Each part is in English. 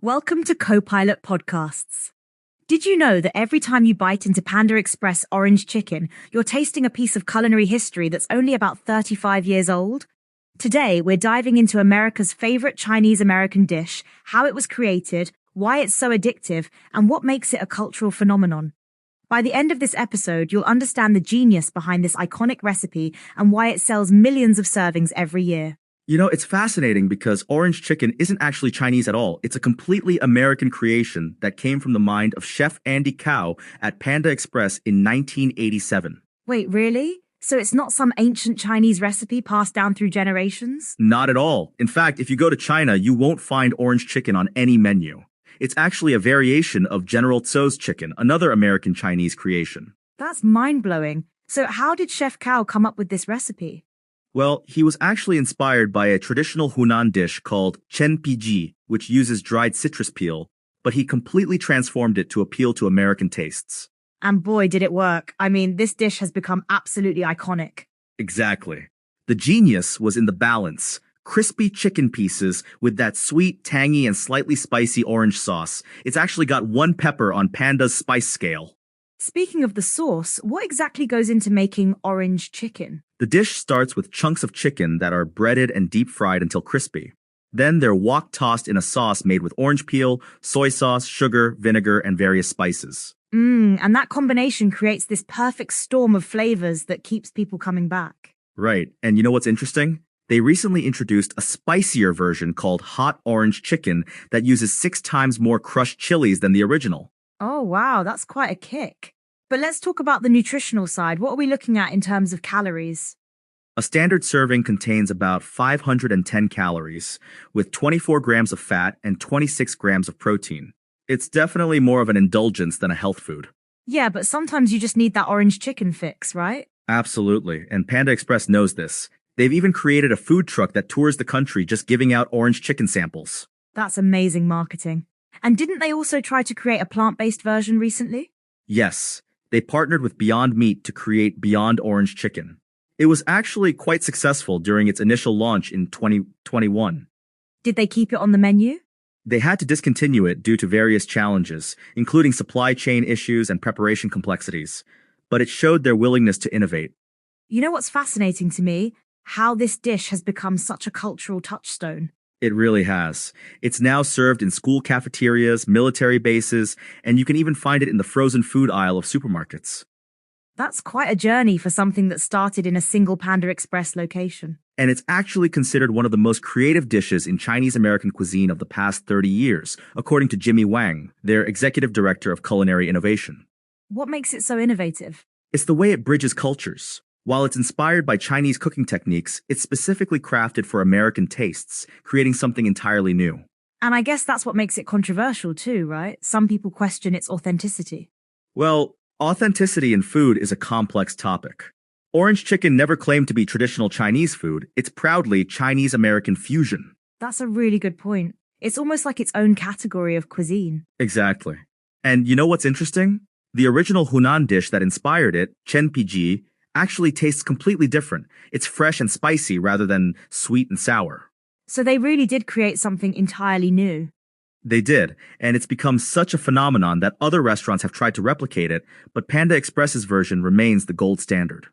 Welcome to Copilot Podcasts. Did you know that every time you bite into Panda Express orange chicken, you're tasting a piece of culinary history that's only about 35 years old? Today, we're diving into America's favorite Chinese-American dish, how it was created, why it's so addictive, and what makes it a cultural phenomenon. By the end of this episode, you'll understand the genius behind this iconic recipe and why it sells millions of servings every year. You know, it's fascinating because orange chicken isn't actually Chinese at all. It's a completely American creation that came from the mind of Chef Andy Cao at Panda Express in 1987. Wait, really? So it's not some ancient Chinese recipe passed down through generations? Not at all. In fact, if you go to China, you won't find orange chicken on any menu. It's actually a variation of General Tso's chicken, another American Chinese creation. That's mind-blowing. So how did Chef Cao come up with this recipe? Well, he was actually inspired by a traditional Hunan dish called chen piji, which uses dried citrus peel, but he completely transformed it to appeal to American tastes. And boy, did it work. I mean, this dish has become absolutely iconic. Exactly. The genius was in the balance. Crispy chicken pieces with that sweet, tangy, and slightly spicy orange sauce. It's actually got 1 pepper on Panda's spice scale. Speaking of the sauce, what exactly goes into making orange chicken? The dish starts with chunks of chicken that are breaded and deep fried until crispy. Then they're wok-tossed in a sauce made with orange peel, soy sauce, sugar, vinegar, and various spices. And that combination creates this perfect storm of flavors that keeps people coming back. Right, and you know what's interesting? They recently introduced a spicier version called hot orange chicken that uses 6 times more crushed chilies than the original. Oh, wow, that's quite a kick. But let's talk about the nutritional side. What are we looking at in terms of calories? A standard serving contains about 510 calories, with 24 grams of fat and 26 grams of protein. It's definitely more of an indulgence than a health food. Yeah, but sometimes you just need that orange chicken fix, right? Absolutely, and Panda Express knows this. They've even created a food truck that tours the country just giving out orange chicken samples. That's amazing marketing. And didn't they also try to create a plant-based version recently? Yes, they partnered with Beyond Meat to create Beyond Orange Chicken. It was actually quite successful during its initial launch in 2021. Did they keep it on the menu? They had to discontinue it due to various challenges, including supply chain issues and preparation complexities. But it showed their willingness to innovate. You know what's fascinating to me? How this dish has become such a cultural touchstone. It really has. It's now served in school cafeterias, military bases, and you can even find it in the frozen food aisle of supermarkets. That's quite a journey for something that started in a single Panda Express location. And it's actually considered one of the most creative dishes in Chinese-American cuisine of the past 30 years, according to Jimmy Wang, their executive director of culinary innovation. What makes it so innovative? It's the way it bridges cultures. While it's inspired by Chinese cooking techniques, it's specifically crafted for American tastes, creating something entirely new. And I guess that's what makes it controversial too, right? Some people question its authenticity. Well, authenticity in food is a complex topic. Orange chicken never claimed to be traditional Chinese food. It's proudly Chinese-American fusion. That's a really good point. It's almost like its own category of cuisine. Exactly. And you know what's interesting? The original Hunan dish that inspired it, chen piji, actually tastes completely different. It's fresh and spicy rather than sweet and sour. So they really did create something entirely new. They did, and it's become such a phenomenon that other restaurants have tried to replicate it, but Panda Express's version remains the gold standard.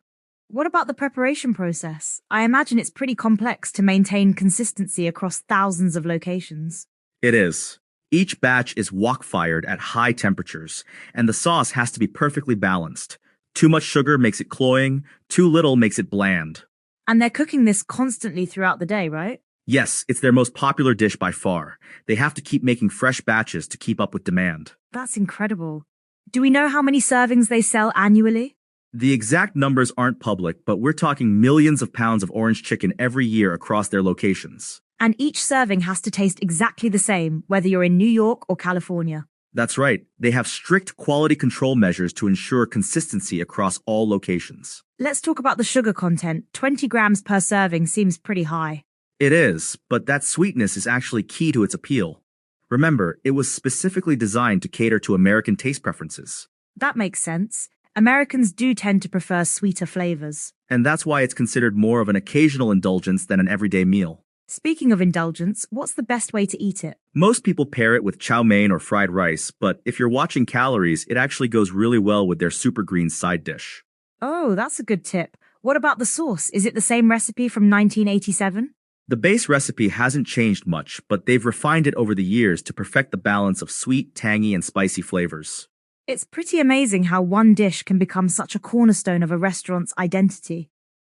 What about the preparation process? I imagine it's pretty complex to maintain consistency across thousands of locations. It is. Each batch is wok-fired at high temperatures, and the sauce has to be perfectly balanced. Too much sugar makes it cloying, too little makes it bland. And they're cooking this constantly throughout the day, right? Yes, it's their most popular dish by far. They have to keep making fresh batches to keep up with demand. That's incredible. Do we know how many servings they sell annually? The exact numbers aren't public, but we're talking millions of pounds of orange chicken every year across their locations. And each serving has to taste exactly the same, whether you're in New York or California. That's right. They have strict quality control measures to ensure consistency across all locations. Let's talk about the sugar content. 20 grams per serving seems pretty high. It is, but that sweetness is actually key to its appeal. Remember, it was specifically designed to cater to American taste preferences. That makes sense. Americans do tend to prefer sweeter flavors. And that's why it's considered more of an occasional indulgence than an everyday meal. Speaking of indulgence, what's the best way to eat it? Most people pair it with chow mein or fried rice, but if you're watching calories, it actually goes really well with their super green side dish. Oh, that's a good tip. What about the sauce? Is it the same recipe from 1987? The base recipe hasn't changed much, but they've refined it over the years to perfect the balance of sweet, tangy, and spicy flavors. It's pretty amazing how one dish can become such a cornerstone of a restaurant's identity.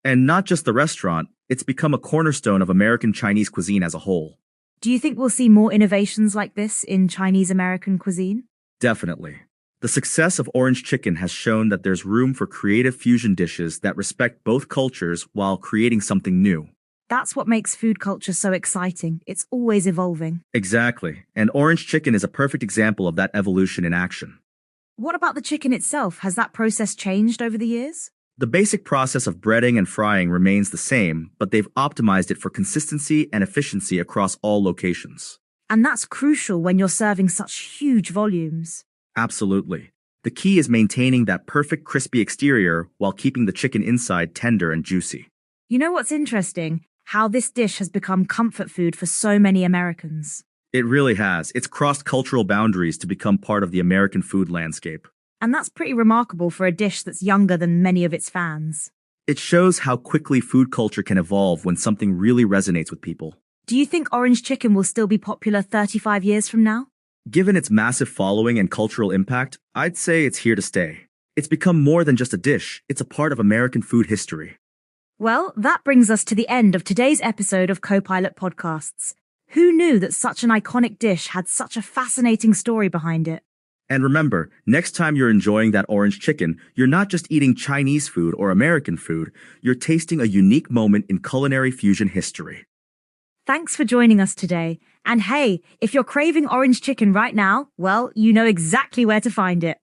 And not just the restaurant, it's become a cornerstone of American Chinese cuisine as a whole. Do you think we'll see more innovations like this in Chinese American cuisine? Definitely. The success of orange chicken has shown that there's room for creative fusion dishes that respect both cultures while creating something new. That's what makes food culture so exciting. It's always evolving. Exactly. And orange chicken is a perfect example of that evolution in action. What about the chicken itself? Has that process changed over the years? The basic process of breading and frying remains the same, but they've optimized it for consistency and efficiency across all locations. And that's crucial when you're serving such huge volumes. Absolutely. The key is maintaining that perfect crispy exterior while keeping the chicken inside tender and juicy. You know what's interesting? How this dish has become comfort food for so many Americans. It really has. It's crossed cultural boundaries to become part of the American food landscape. And that's pretty remarkable for a dish that's younger than many of its fans. It shows how quickly food culture can evolve when something really resonates with people. Do you think orange chicken will still be popular 35 years from now? Given its massive following and cultural impact, I'd say it's here to stay. It's become more than just a dish, it's a part of American food history. Well, that brings us to the end of today's episode of Copilot Podcasts. Who knew that such an iconic dish had such a fascinating story behind it? And remember, next time you're enjoying that orange chicken, you're not just eating Chinese food or American food, you're tasting a unique moment in culinary fusion history. Thanks for joining us today. And hey, if you're craving orange chicken right now, well, you know exactly where to find it.